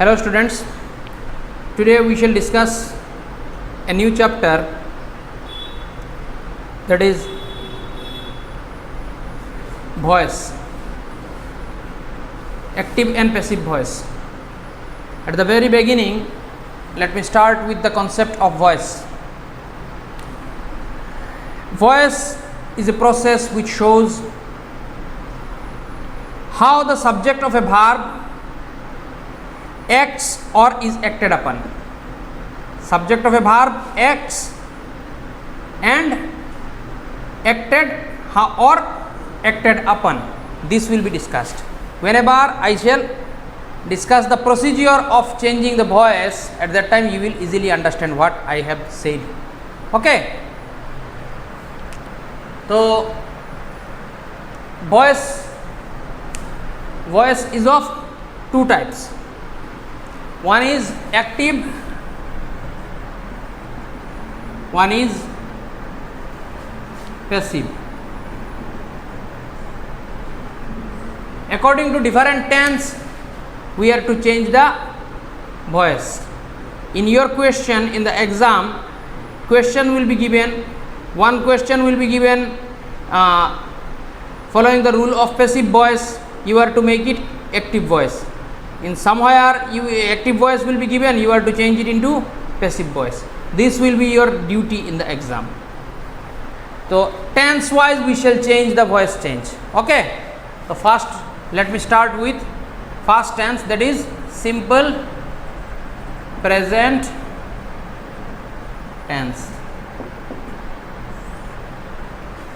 Hello students, today we shall discuss a new chapter, that is voice, active and passive voice. At the very beginning, let me start with the concept of voice. Voice is a process which shows how the subject of a verb acts or is acted upon. Subject of a verb acts and acted or acted upon. This will be discussed. Whenever I shall discuss the procedure of changing the voice, at that time you will easily understand what I have said. Okay. So voice is of two types. One is active, one is passive. According to different tense, we are to change the voice. In your question in the exam, question will be given, one question will be given following the rule of passive voice, you are to make it active voice. In somewhere active voice will be given, you are to change it into passive voice. This will be your duty in the exam. So tense wise we shall change the voice change. Okay. So first let me start with first tense, that is simple present tense.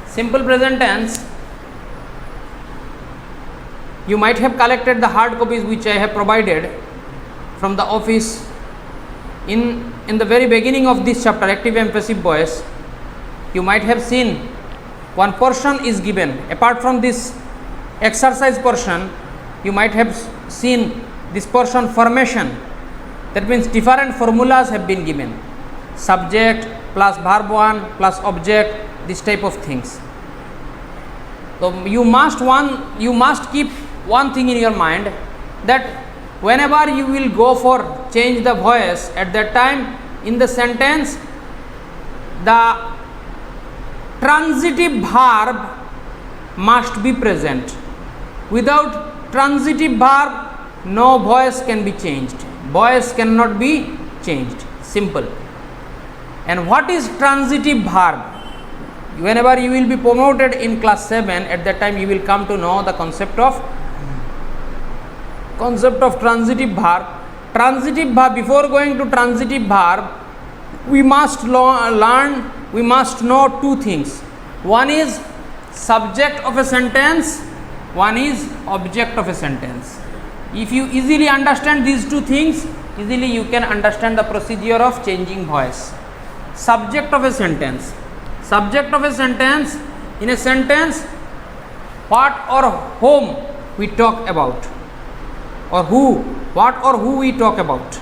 Simple present tense, you might have collected the hard copies which I have provided from the office. In the very beginning of this chapter, active and passive voice, you might have seen one portion is given. Apart from this exercise portion, you might have seen this portion formation. That means different formulas have been given. Subject plus verb 1 plus object, this type of things. So you must keep one thing in your mind, that whenever you will go for change the voice, at that time in the sentence the transitive verb must be present. Without transitive verb no voice can be changed. Voice cannot be changed. Simple. And what is transitive verb? Whenever you will be promoted in class 7, at that time you will come to know the concept of transitive verb. Transitive verb, before going to transitive verb, we must know two things. One is subject of a sentence, one is object of a sentence. If you easily understand these two things, easily you can understand the procedure of changing voice. Subject of a sentence. Subject of a sentence, in a sentence, what or whom we talk about, or what or who we talk about.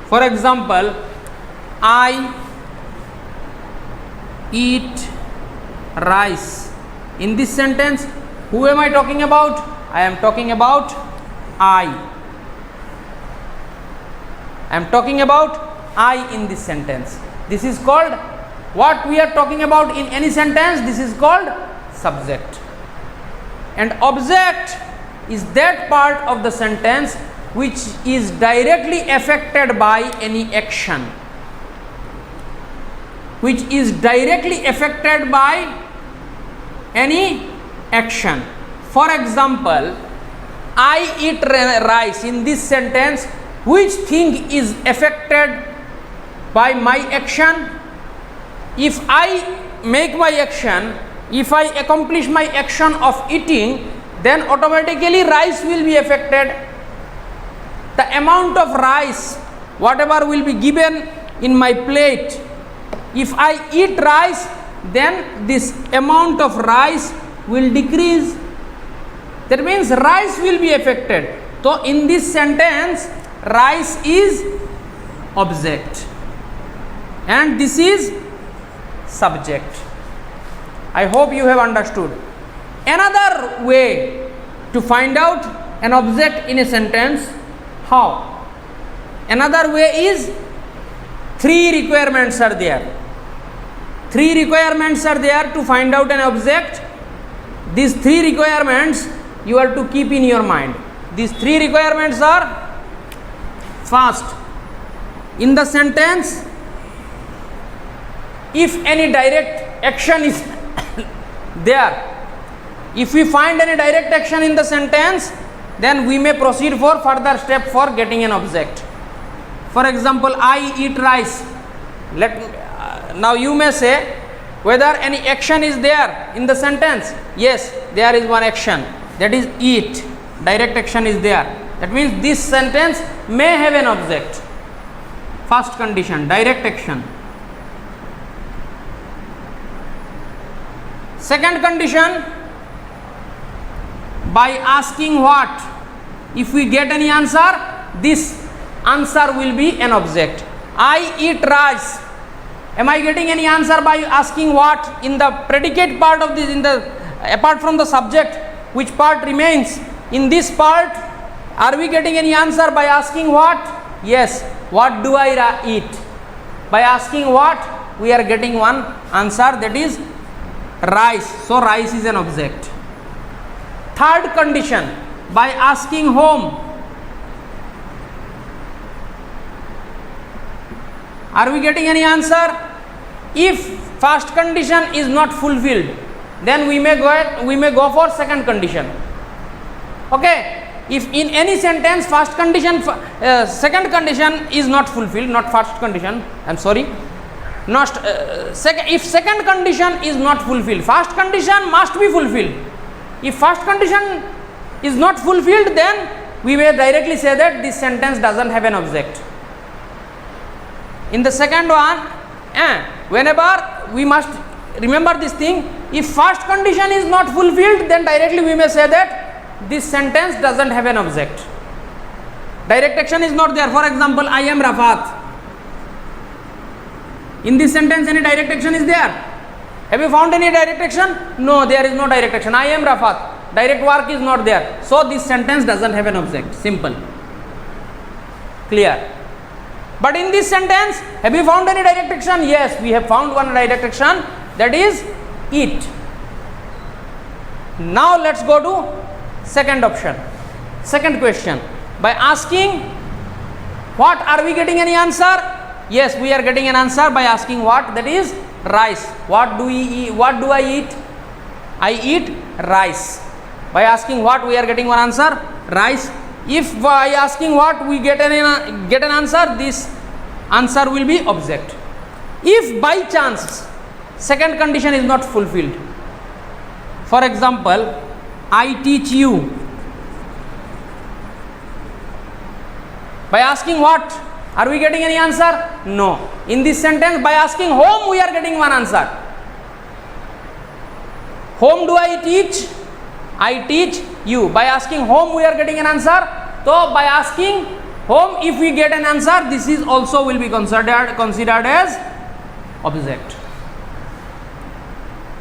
For example, I eat rice. In this sentence, who am I talking about? I am talking about I am talking about I in this sentence. This is called, what we are talking about in any sentence, this is called subject. And object is that part of the sentence which is directly affected by any action. Which is directly affected by any action. For example, I eat rice. In this sentence, which thing is affected by my action? If I make my action, if I accomplish my action of eating, then automatically rice will be affected. The amount of rice, whatever will be given in my plate, if I eat rice, then this amount of rice will decrease. That means rice will be affected. So in this sentence, rice is object and this is subject. I hope you have understood. Another way to find out an object in a sentence, how? Another way is 3 requirements are there. 3 requirements are there to find out an object. These 3 requirements you are to keep in your mind. These 3 requirements are: first, in the sentence, if any direct action is there, if we find any direct action in the sentence, then we may proceed for further step for getting an object. For example, I eat rice. Now you may say whether any action is there in the sentence. Yes, there is one action, that is eat. Direct action is there. That means this sentence may have an object. First condition, direct action. Second condition, by asking what, if we get any answer, this answer will be an object. I eat rice. Am I getting any answer by asking what? In the predicate part of this, apart from the subject, which part remains? In this part, are we getting any answer by asking what? Yes. What do I eat? By asking what, we are getting one answer, that is rice. So rice is an object. Third condition, by asking whom. Are we getting any answer? If first condition is not fulfilled, then we may go for second condition. Okay. If in any sentence first condition, second condition is not fulfilled, not first condition, I am sorry, if second condition is not fulfilled, first condition must be fulfilled. If first condition is not fulfilled, then we may directly say that this sentence doesn't have an object. In the second one, whenever we must remember this thing, if first condition is not fulfilled, then directly we may say that this sentence doesn't have an object. Direct action is not there. For example, I am Rafat. In this sentence, any direct action is there? Have you found any direct action? No, there is no direct action. I am Rafat. Direct work is not there. So this sentence doesn't have an object. Simple. Clear. But in this sentence, have you found any direct action? Yes, we have found one direct action, that is eat. Now let's go to second option, second question. By asking what, are we getting any answer? Yes, we are getting an answer by asking what, that is rice. What do we eat? What do I eat? I eat rice. By asking what, we are getting one answer, rice. If by asking what we get an answer, this answer will be object. If by chance second condition is not fulfilled, for example, I teach you. By asking what, are we getting any answer? No. In this sentence, by asking whom, we are getting one answer. Whom do I teach? I teach you. By asking whom, we are getting an answer. So by asking whom, if we get an answer, this is also will be considered as object.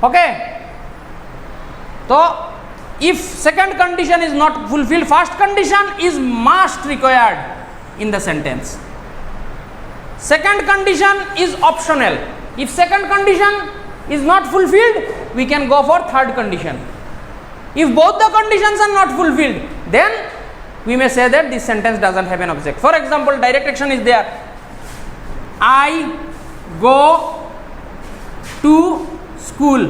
Okay. So if second condition is not fulfilled, first condition is must required in the sentence. Second condition is optional. If second condition is not fulfilled, we can go for third condition. If both the conditions are not fulfilled, then we may say that this sentence doesn't have an object. For example, direct action is there. I go to school.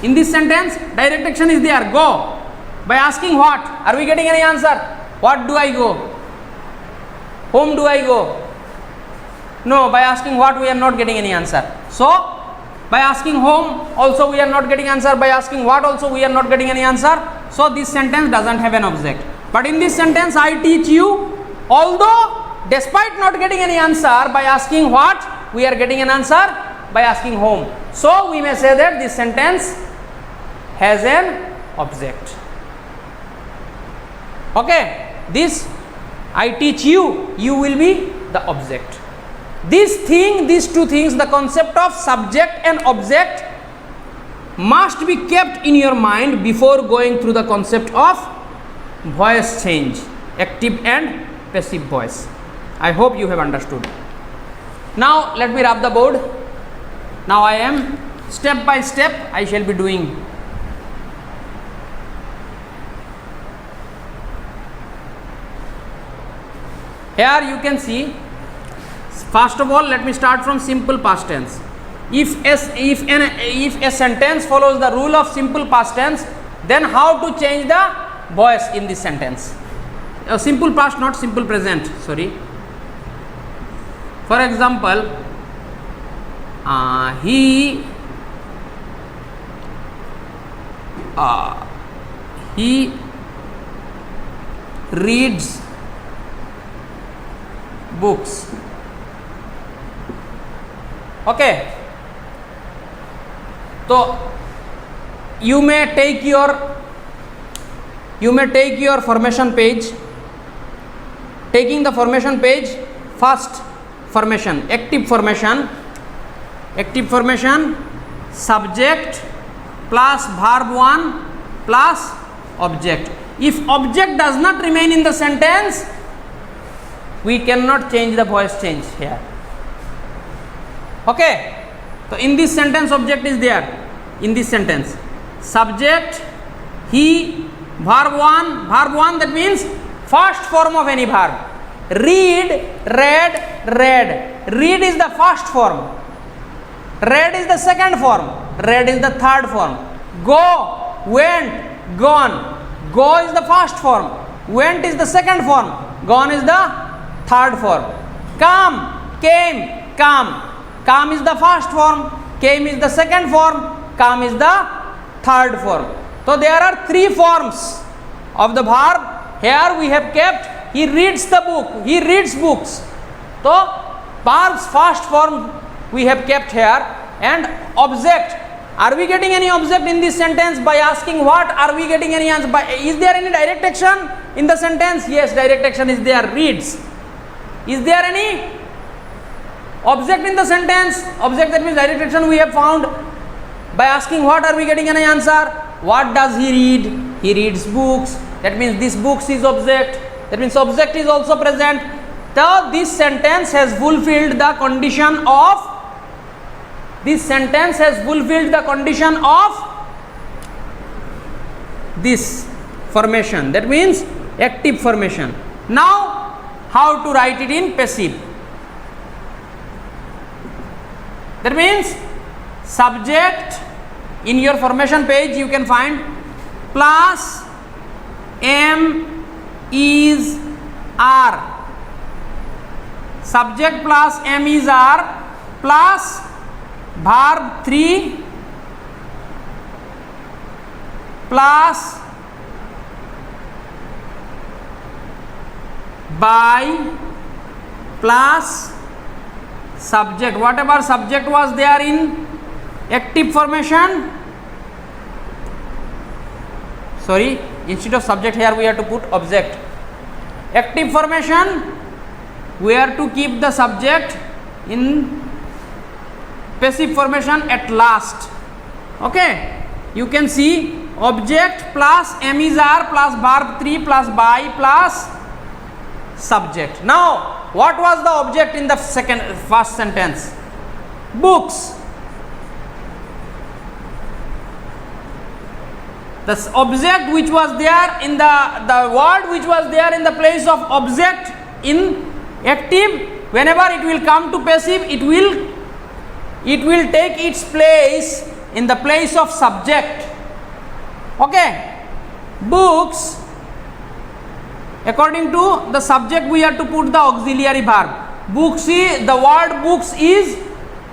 In this sentence, direct action is there, go. By asking what, are we getting any answer? What do I go? Whom do I go? No, by asking what, we are not getting any answer. So by asking whom also we are not getting answer. By asking what also we are not getting any answer. So this sentence doesn't have an object. But in this sentence, I teach you, although despite not getting any answer, by asking what, we are getting an answer by asking whom. So we may say that this sentence has an object. Okay, this I teach you, you will be the object. These two things, the concept of subject and object must be kept in your mind before going through the concept of voice change, active and passive voice. I hope you have understood. Now let me rub the board. Now I am step by step I shall be doing. Here you can see, first of all let me start from simple past tense. If a sentence follows the rule of simple past tense, then how to change the voice in this sentence? Simple past, not simple present, sorry. For example, he reads books. Okay, so you may take your formation page. Taking the formation page, first formation, active formation, subject plus verb 1 plus object. If object does not remain in the sentence, we cannot change the voice change here. Okay, so in this sentence object is there. In this sentence, subject, he, verb 1, that means first form of any verb. Read, read, read. Read is the first form. Read is the second form. Read is the third form. Go, went, gone. Go is the first form. Went is the second form. Gone is the third form. Come, came, come. Come is the first form. Came is the second form. Come is the third form. So there are three forms of the verb. Here we have kept, he reads the book, he reads books. So verb's first form we have kept here. And object, are we getting any object in this sentence? By asking what, are we getting any answer? Is there any direct action in the sentence? Yes, direct action is there, reads. Is there any object in the sentence? Object, that means direct action we have found. By asking what, are we getting any answer? What does he read? He reads books. That means this books is object. That means object is also present. So this sentence has fulfilled the condition of this formation. That means active formation. Now how to write it in passive? That means subject, in your formation page you can find plus am is are. Subject plus am is are plus verb 3 plus by plus subject. Whatever subject was there in active formation, sorry, instead of subject here we have to put object. Active formation, we are to keep the subject in passive formation at last. Okay, you can see object plus am is are plus verb 3 plus by plus subject. Now what was the object in the first sentence? Books. The object which was there in the word which was there in the place of object in active, whenever it will come to passive, it will take its place in the place of subject. Okay, books, according to the subject we have to put the auxiliary verb. Books is, the word books is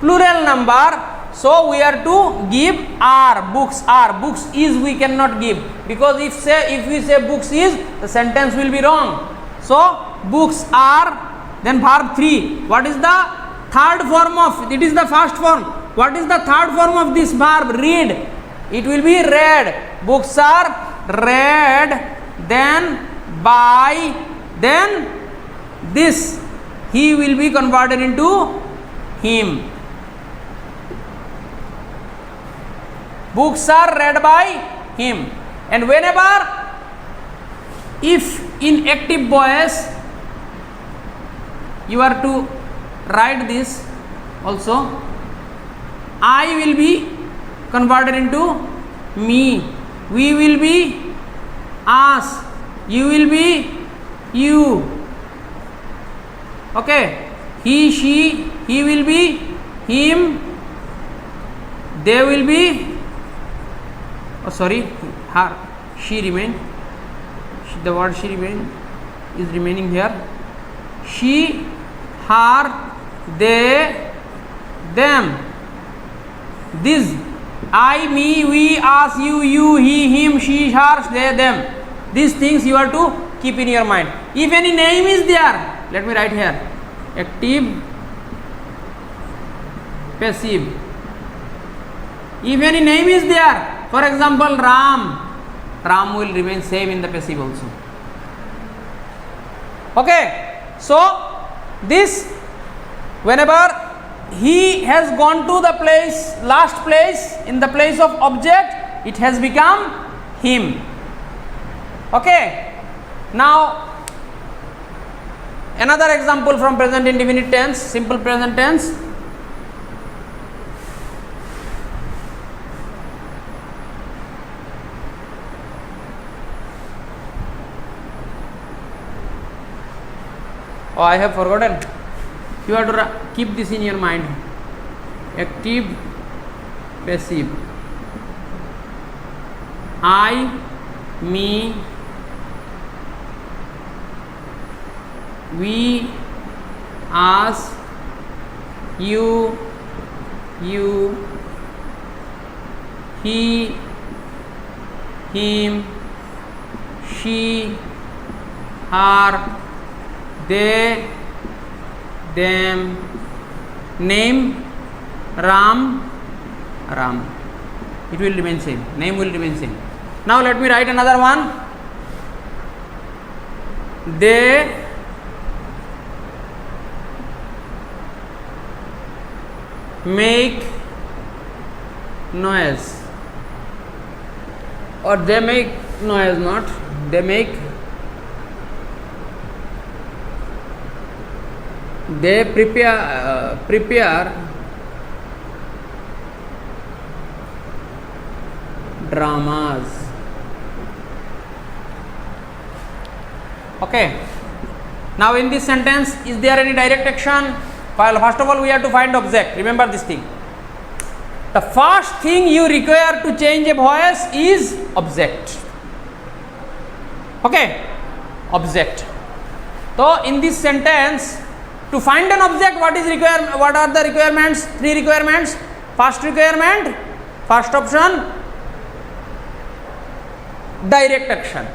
plural number, so we are to give are. Books are. Books is we cannot give, because if we say books is, the sentence will be wrong. So books are, then verb 3. What is the third form of, it is the first form. What is the third form of this verb? Read. It will be read. Books are read, then by, then this, he will be converted into him. Books are read by him. And whenever, if in active voice you are to write this also. I will be converted into me, we will be us, you will be you. Okay, he, she, he will be him, they will be, oh sorry, her, she remain, the word she remain is remaining here. She, her, they, them. This, I, me, we, us, you, he, him, she, her, they, them. These things you are to keep in your mind. If any name is there, let me write here. Active, passive. If any name is there, for example, Ram will remain same in the passive also. Okay, so this, whenever he has gone to the place, last place, in the place of object, it has become him. Okay, now another example from present indefinite tense, simple present tense. Oh, I have forgotten. You have to keep this in your mind. Active, passive. I, me, we, us, you, he, him, she, her, they, them. Name, Ram. It will remain same. Name will remain same. Now let me write another one. They make noise, or they make noise, not they make, they prepare dramas. Okay, now in this sentence, is there any direct action? Well, first of all we have to find object. Remember this thing. The first thing you require to change a voice is object. Okay, object. So in this sentence, to find an object, what are the requirements? 3 requirements. First requirement, first option, direct action.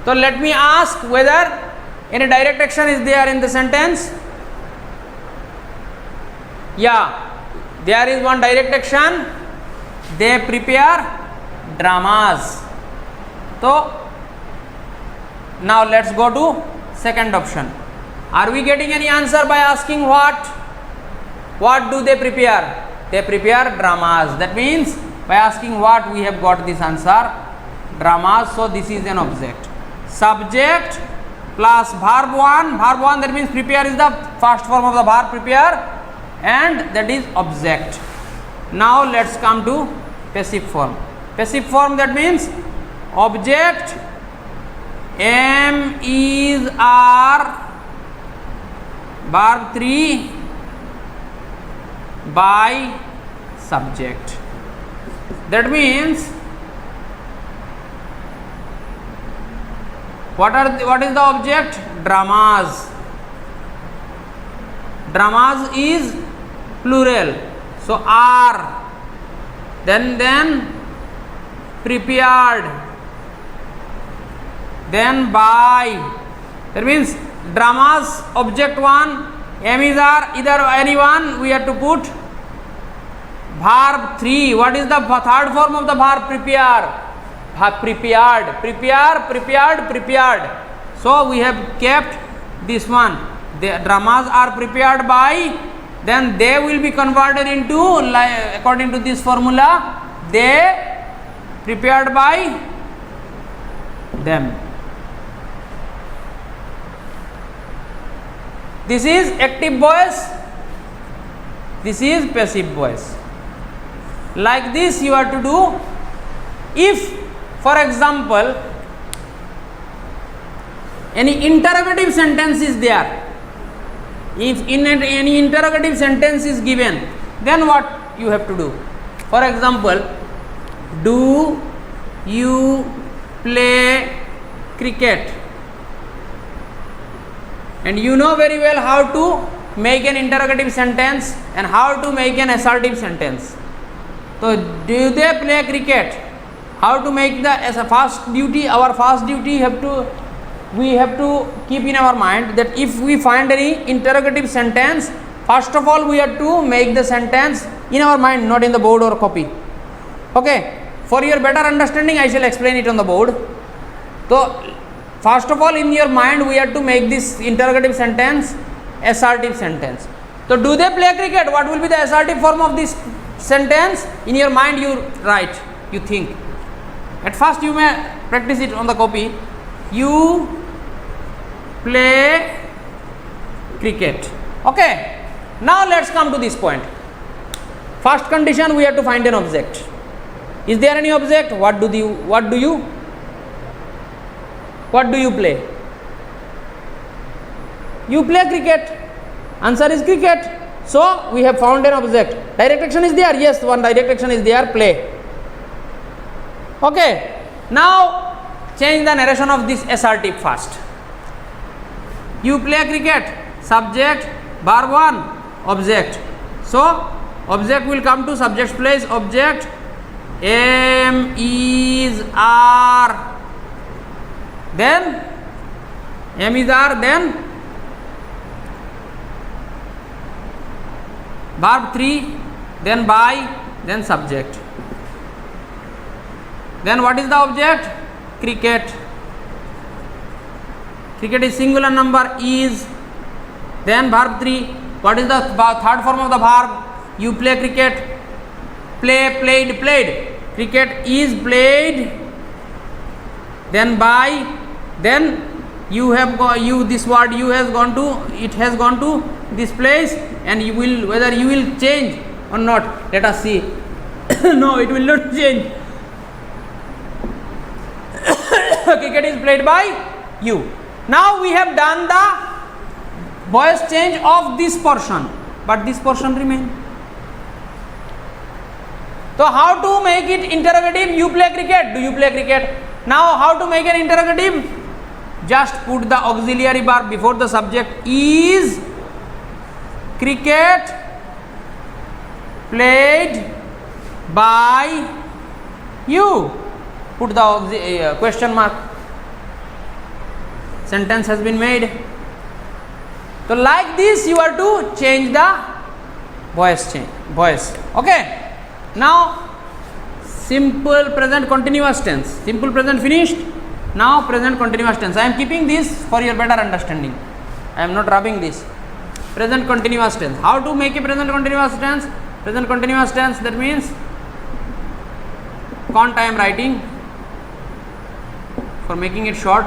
So let me ask whether any direct action is there in the sentence. Yeah, there is one direct action. They prepare dramas. So now let's go to second option. Are we getting any answer by asking what? What do they prepare? They prepare dramas. That means by asking what, we have got this answer, dramas. So this is an object. Subject plus verb 1. Verb 1, that means prepare is the first form of the verb prepare, and that is object. Now let's come to passive form. Passive form, that means object, am, is, are, verb 3 by subject. That means what is the object? Dramas. Dramas is plural. So are, then prepared, then by. That means dramas object 1, am, is, are, either anyone we have to put. Verb 3, what is the third form of the verb prepare? Prepared, prepared. So we have kept this one. The dramas are prepared by, then they will be converted into, according to this formula, they prepared by them. This is active voice, this is passive voice. Like this you are to do. If, for example, any interrogative sentence is there, if in any interrogative sentence is given, then what you have to do? For example, do you play cricket? And you know very well how to make an interrogative sentence and how to make an assertive sentence. So, do they play cricket? How to make the as a first duty? Our first duty we have to keep in our mind that if we find any interrogative sentence, first of all we have to make the sentence in our mind, not in the board or copy. Okay. For your better understanding, I shall explain it on the board. So, first of all, in your mind, we have to make this interrogative sentence assertive sentence. So, do they play cricket? What will be the assertive form of this sentence? In your mind, you write, you think. At first, you may practice it on the copy. You play cricket. Okay. Now, let us come to this point. First condition, we have to find an object. Is there any object? What do you play? You play cricket. Answer is cricket. So, we have found an object. Direct action is there? Yes, one direct action is there, play. Okay. Now, change the narration of this assertive first. You play cricket. Subject, verb 1, object. So, object will come to subject's place, object. M is R, then M is R, then verb 3, then by, then subject. Then what is the object? Cricket. Cricket is singular number, is, then verb 3. What is the third form of the verb? You play cricket. Play, played, played. Cricket is played, then by, then you have this word you has gone to, it has gone to this place, and you will, whether you will change or not, let us see. No, it will not change. Cricket is played by you. Now we have done the voice change of this portion, but this portion remains. So, how to make it interrogative? You play cricket. Do you play cricket? Now, how to make an interrogative? Just put the auxiliary verb before the subject. Is cricket played by you? Put the question mark. Sentence has been made. So, like this you are to change the voice. Okay. Now, simple present continuous tense. Simple present finished. Now, present continuous tense. I am keeping this for your better understanding. I am not rubbing this. Present continuous tense. How to make a present continuous tense? Present continuous tense, that means font I am writing for making it short,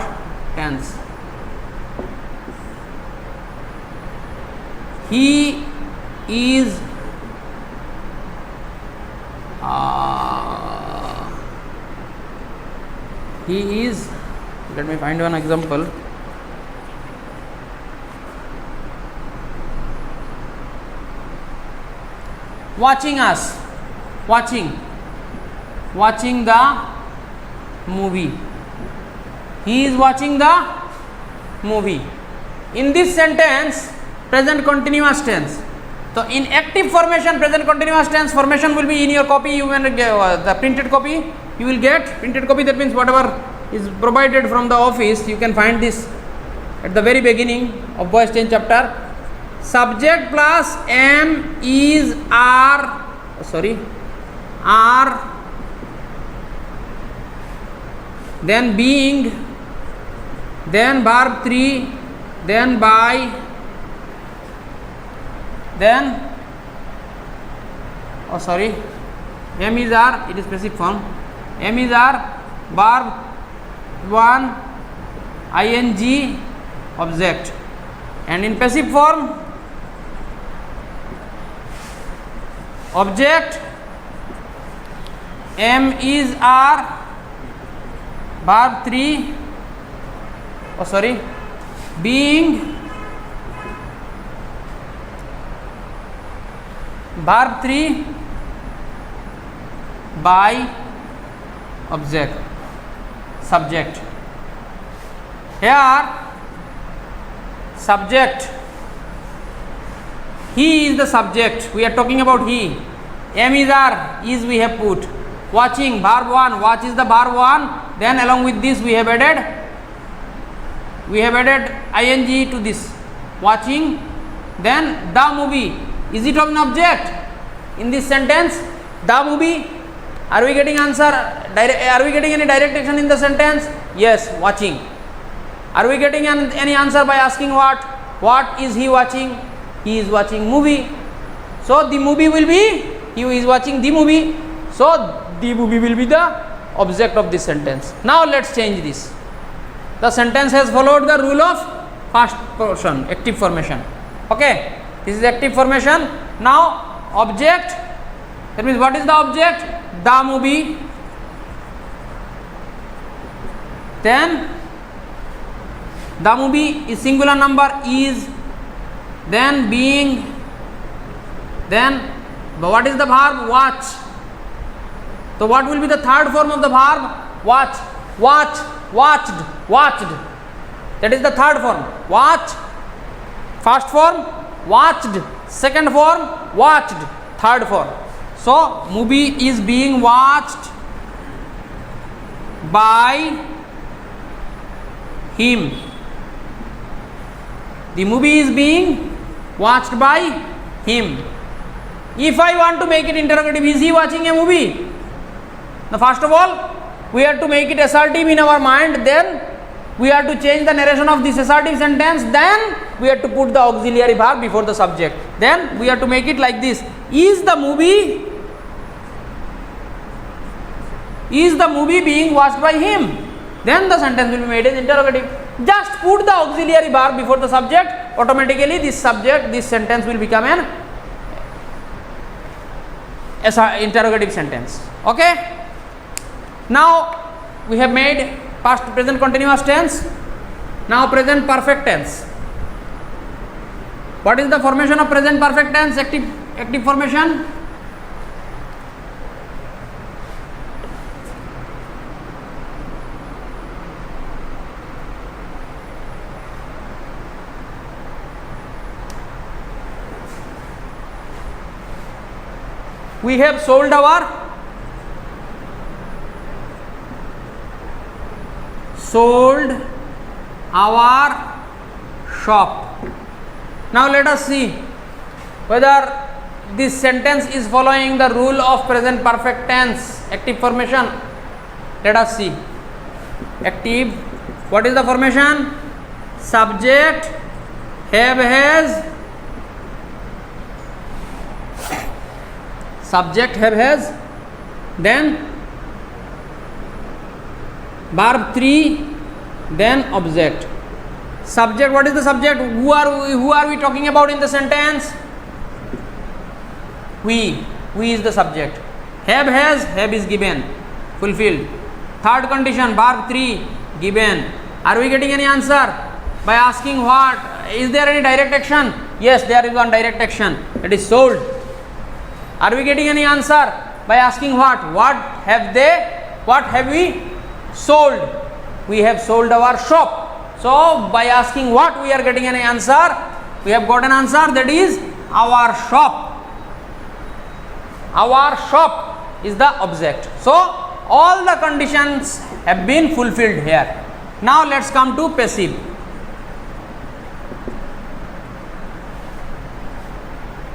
tense. He is let me find one example. Watching us, watching the movie. He is watching the movie. In this sentence, present continuous tense. So, in active formation, present continuous tense formation will be in your copy. You will get the printed copy. You will get printed copy. That means whatever is provided from the office, you can find this at the very beginning of voice change chapter. Subject plus am is are, then being, then verb 3, then by, then am is are, it is passive form. Am is are, verb 1, ing, object. And in passive form, object am is are verb 3 being verb 3 by subject. Here subject, he is the subject, we are talking about he. Am is are, is we have put. Watching, verb 1, watch is the verb 1, then along with this we have added ing to this, watching. Then the movie, is it an object in this sentence? The movie, are we getting answer? Are we getting any direct action in the sentence? Yes, watching. Are we getting any answer by asking what? What is he watching? He is watching movie. So the movie will be, he is watching the movie. So the movie will be the object of this sentence. Now let's change this. The sentence has followed the rule of first person, active formation. Okay, this is active formation. Now object, that means what is the object? The movie. Then the movie is singular number, is, then being, then what is the verb? Watch. So what will be the third form of the verb? Watch. Watch, watched, watched. That is the third form. Watch, first form, watched, second form, watched, third form. So movie is being watched by him. The movie is being watched by him. If I want to make it interrogative, is he watching a movie? Now first of all, we have to make it assertive in our mind, then we have to change the narration of this assertive sentence, then we have to put the auxiliary verb before the subject. Then we have to make it like this: is the movie being watched by him? Then the sentence will be made as interrogative. Just put the auxiliary verb before the subject, automatically this sentence will become an interrogative sentence. Okay? Now we have made past, present continuous tense. Now present perfect tense. What is the formation of present perfect tense? Active formation. We have sold our shop. Now let us see whether this sentence is following the rule of present perfect tense, active formation. Let us see. Active, what is the formation? Subject, have, has. Subject, have, has. Then verb 3, then object. Subject, what is the subject? Who are we talking about in the sentence? We is the subject. Have, has, have is given, fulfilled. Third condition, verb 3, given. Are we getting any answer by asking what? Is there any direct action? Yes, there is one direct action, it is sold. Are we getting any answer by asking what? What have we sold? We have sold our shop. So by asking what, we are getting an answer. We have got an answer, that is our shop. Our shop is the object. So all the conditions have been fulfilled here. Now let's come to passive.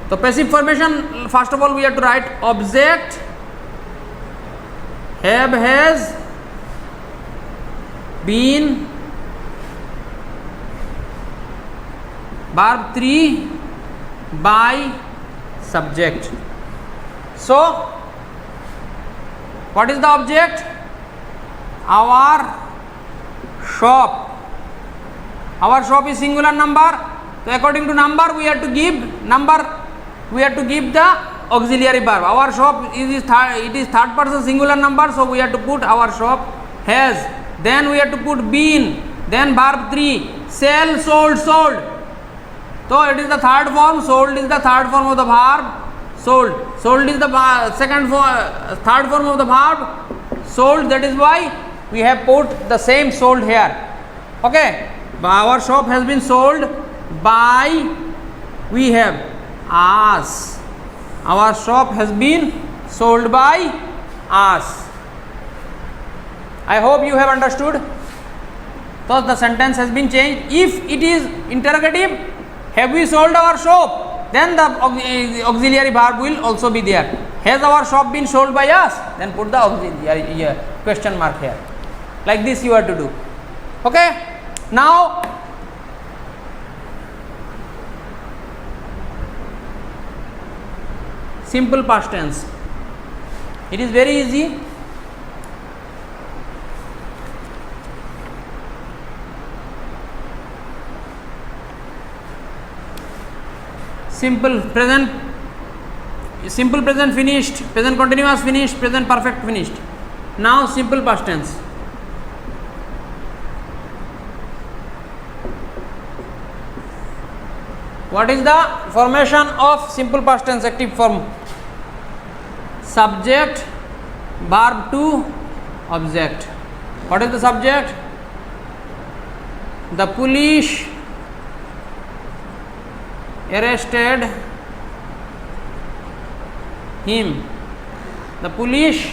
So passive formation, first of all we have to write object, have, has, been, verb 3, by, subject. So what is the object? Our shop. Our shop is singular number, So according to number we have to give the auxiliary verb. Our shop is third person singular number, so we have to put our shop has. Then we have to put been. Then verb 3, sell, sold, sold. So it is the third form. Sold is the third form of the verb. Sold. Sold is the third form of the verb. Sold. That is why we have put the same sold here. Okay. Our shop has been sold by. We have us. Our shop has been sold by us. I hope you have understood. So the sentence has been changed. If it is interrogative, have we sold our shop? Then the auxiliary verb will also be there. Has our shop been sold by us? Then put the auxiliary question mark here. Like this you have to do. Okay. Now simple past tense. It is very easy. Simple present finished, present continuous finished, present perfect finished. Now simple past tense. What is the formation of simple past tense active form? Subject, verb to object. What is the subject? The police arrested him. The police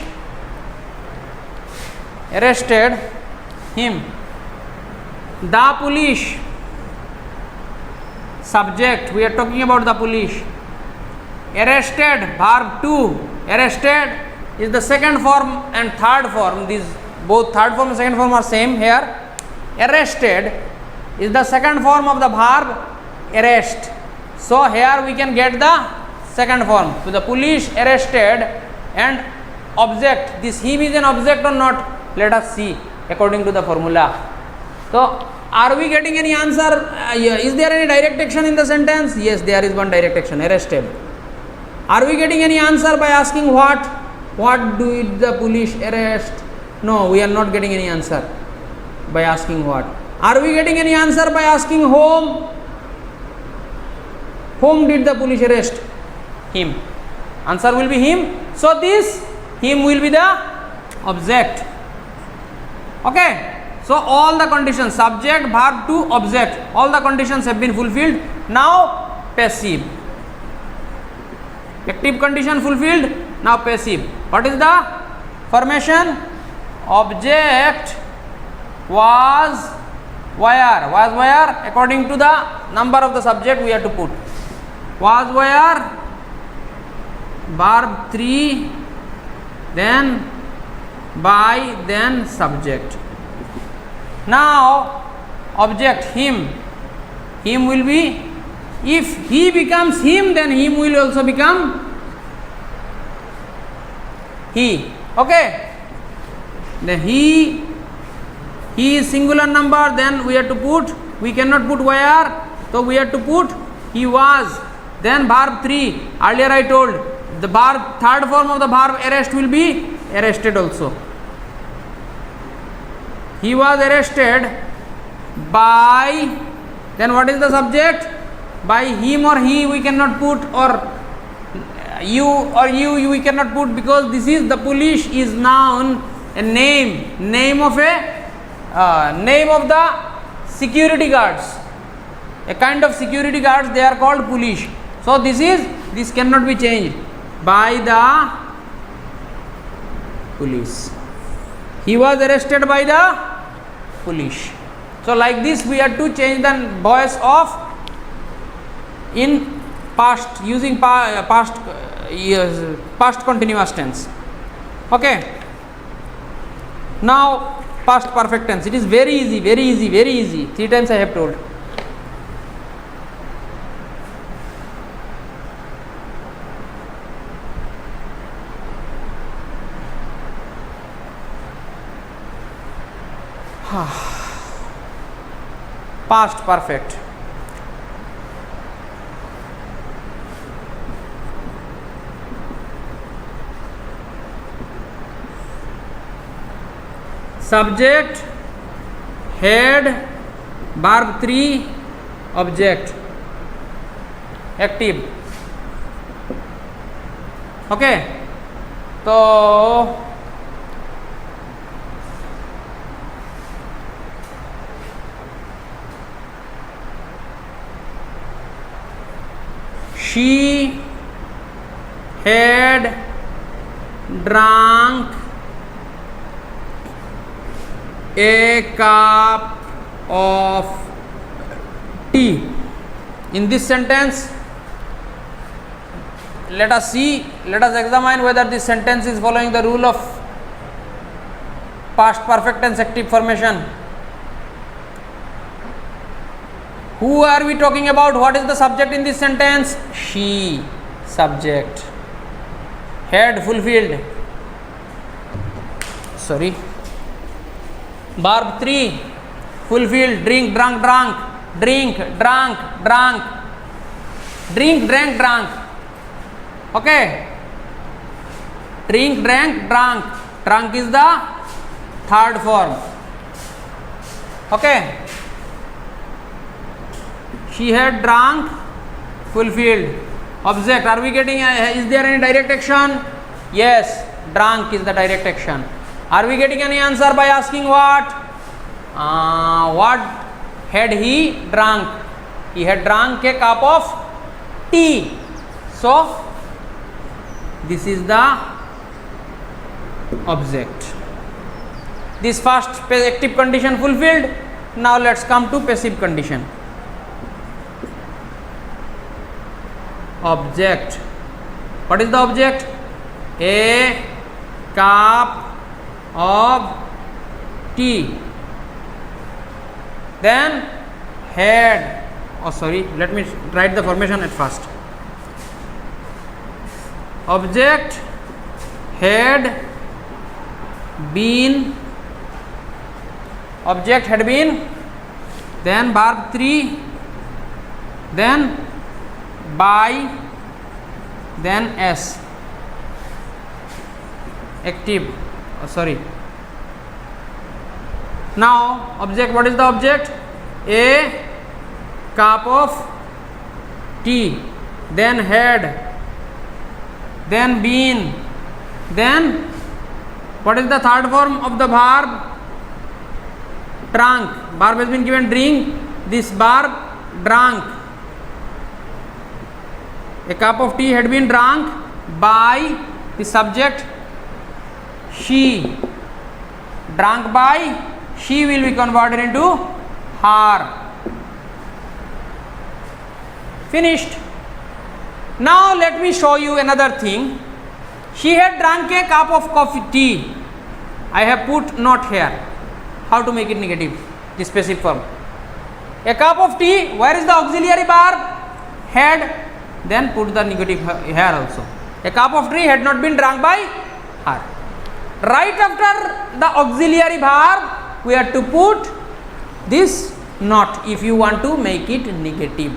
arrested him. The police. Subject, we are talking about the police. Arrested, verb to. Arrested is the second form and third form. These both third form and second form are same here. Arrested is the second form of the verb arrest. So here we can get the second form. So the police arrested and object. This him is an object or not? Let us see according to the formula. So are we getting any answer? Is there any direct action in the sentence? Yes, there is one direct action, arrested. Are we getting any answer by asking what? What did the police arrest? No, we are not getting any answer by asking what. Are we getting any answer by asking whom? Whom did the police arrest? Him. Answer will be him. So this him will be the object. Okay. So all the conditions, subject, verb to object, all the conditions have been fulfilled. Now passive. Active condition fulfilled. Now passive. What is the formation? Object was where? Was where? According to the number of the subject we have to put. Was where? Verb 3, then by, then subject. Now object him. Him will be, if he becomes him, then him will also become he. Okay. Then he is singular number, then we have to put, we cannot put where, so we have to put he was. Then verb 3, earlier I told the verb, third form of the verb arrest will be arrested also. He was arrested by, then what is the subject? By him or he we cannot put, or you we cannot put, because this is the police is noun, a name of a name of the security guards, a kind of security guards, they are called police. So this cannot be changed. By the police. He was arrested by the police. So like this we have to change the voice of in past, using past continuous tense. Okay. Now past perfect tense. It is very easy, very easy, very easy. 3 times I have told. Past perfect. subject, head, verb 3, object, active. Okay तो she had drunk a cup of tea. In this sentence, let us examine whether this sentence is following the rule of past perfect tense active formation. Who are we talking about? What is the subject in this sentence? She, subject. Had, fulfilled. Sorry. Verb 3, fulfilled. Drink, drunk, drunk. Drink, drunk, drunk. Drink, drank, drunk. Okay. Drink, drank, drunk. Drunk is the third form. Okay. She had drunk, fulfilled. Object, are we getting, is there any direct action? Yes, drunk is the direct action. Are we getting any answer by asking what? What had he drunk? He had drunk a cup of tea. So, this is the object. This first active condition fulfilled. Now let's come to passive condition. Object. What is the object? A cup of tea. Then had, let me write the formation at first. Object had been, then verb 3, then by, then s, active. Now object, what is the object? A cup of tea, then had, then been, then what is the third form of the verb? Drunk. Verb has been given drink. This verb drunk. A cup of tea had been drunk by the subject she. Drunk by, she will be converted into her. Finished. Now let me show you another thing. She had drunk a cup of coffee tea. I have put not here. How to make it negative? The specific form. A cup of tea. Where is the auxiliary verb? Had. Then put the negative here also. A cup of tea had not been drunk by her. Right after the auxiliary verb, we have to put this not if you want to make it negative.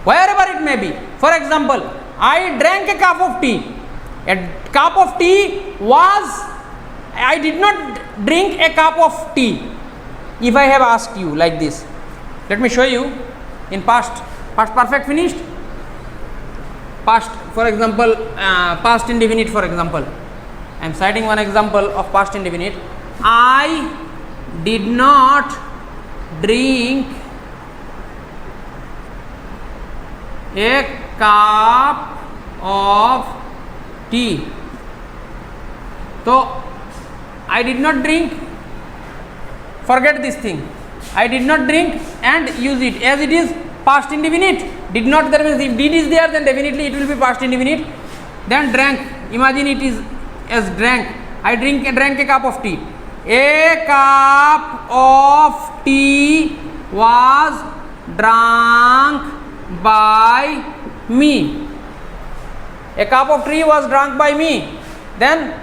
Wherever it may be. For example, I drank a cup of tea. A cup of tea was, I did not drink a cup of tea. If I have asked you like this, let me show you in past perfect finished. Past, for example, past indefinite, for example. I am citing one example of past indefinite. I did not drink a cup of tea. So, I did not drink, forget this thing. I did not drink and use it as it is past indefinite. Did not, that means if did is there, then definitely it will be past indefinite. Then drank, imagine it is as drank. I drank a cup of tea. A cup of tea was drunk by me. A cup of tea was drunk by me. Then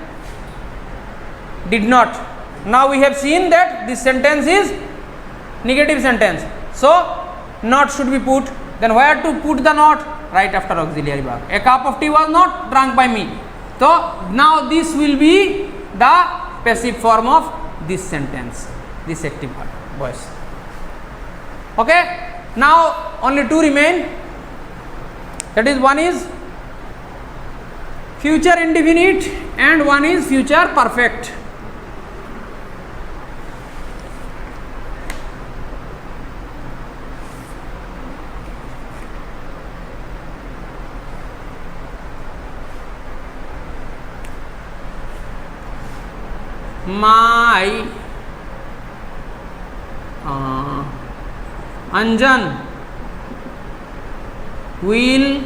did not. Now we have seen that this sentence is negative sentence. So not should be put. Then where to put the not? Right after auxiliary verb. A cup of tea was not drunk by me. So now this will be the passive form of this sentence, this active voice. Okay, now only two remain, that is one is future indefinite and one is future perfect. My Anjan will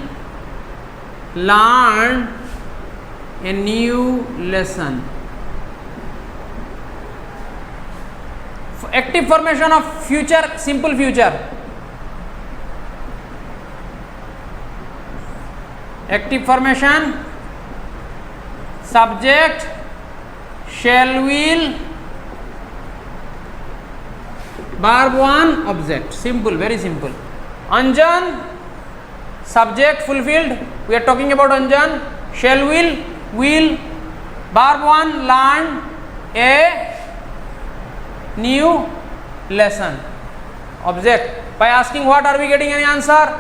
learn a new lesson. Active formation of future, simple future. Active formation, subject, shall, will, verb 1, object. Simple, very simple. Anjan, subject fulfilled. We are talking about Anjan. Shall, will, verb 1, learn a new lesson. Object. By asking what, are we getting any answer?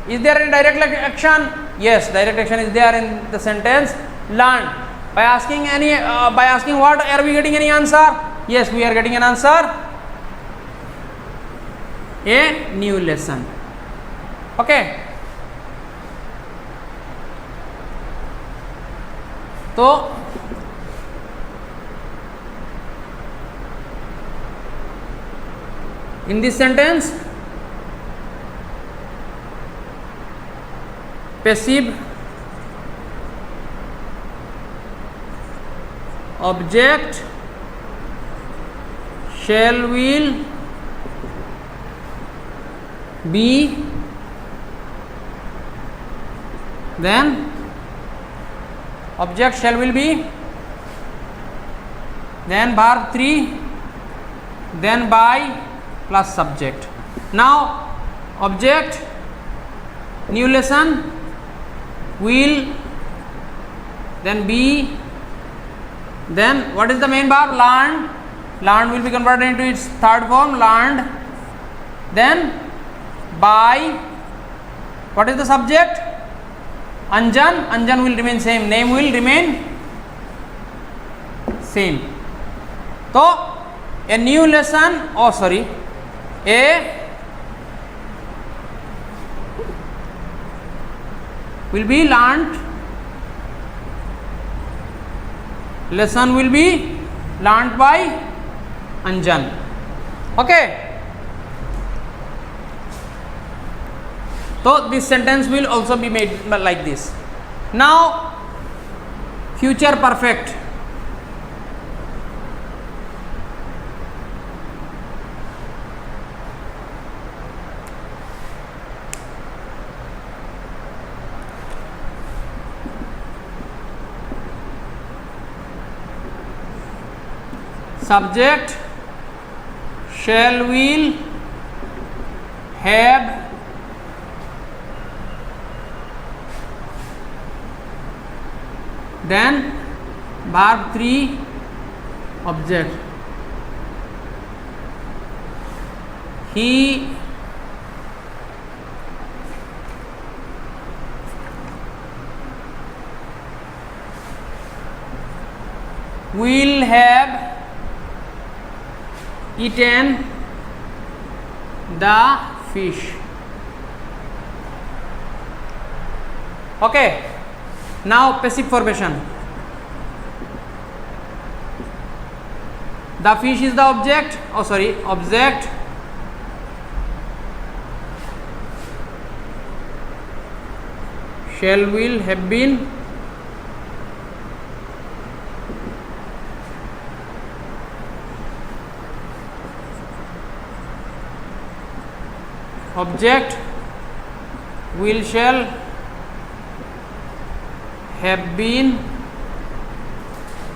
Is there any direct action? Yes, direct action is there in the sentence learn. By asking what, are we getting any answer? Yes, we are getting an answer. A new lesson. Okay. So in this sentence, passive object, shall, will be, then object shall, will be, then verb 3, then by plus subject. Now object, new lesson, will, then be, then what is the main verb? Learn. Learn will be converted into its third form, learned. Then by, what is the subject? Anjan. Anjan will remain same, name will remain same. So a new lesson, a will be learnt, lesson will be learnt by Anjan. Okay. So this sentence will also be made like this. Now future perfect. Subject, shall, will, have, then verb 3, object. He will have eaten the fish. Okay. Now passive formation. The fish is the object. Object. Shall, will, have been. Object, will, shall, have been,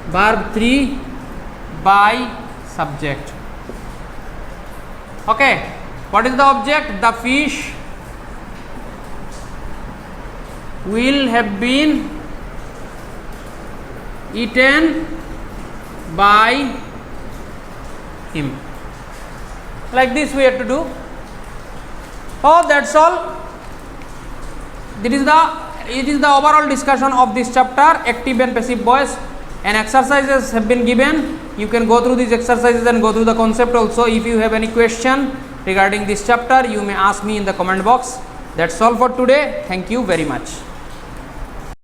verb 3, by subject. Okay. What is the object? The fish will have been eaten by him. Like this we have to do. Oh, that's all. It is the overall discussion of this chapter, active and passive voice, and exercises have been given. You can go through these exercises and go through the concept also. If you have any question regarding this chapter, you may ask me in the comment box. That's all for today. Thank you very much.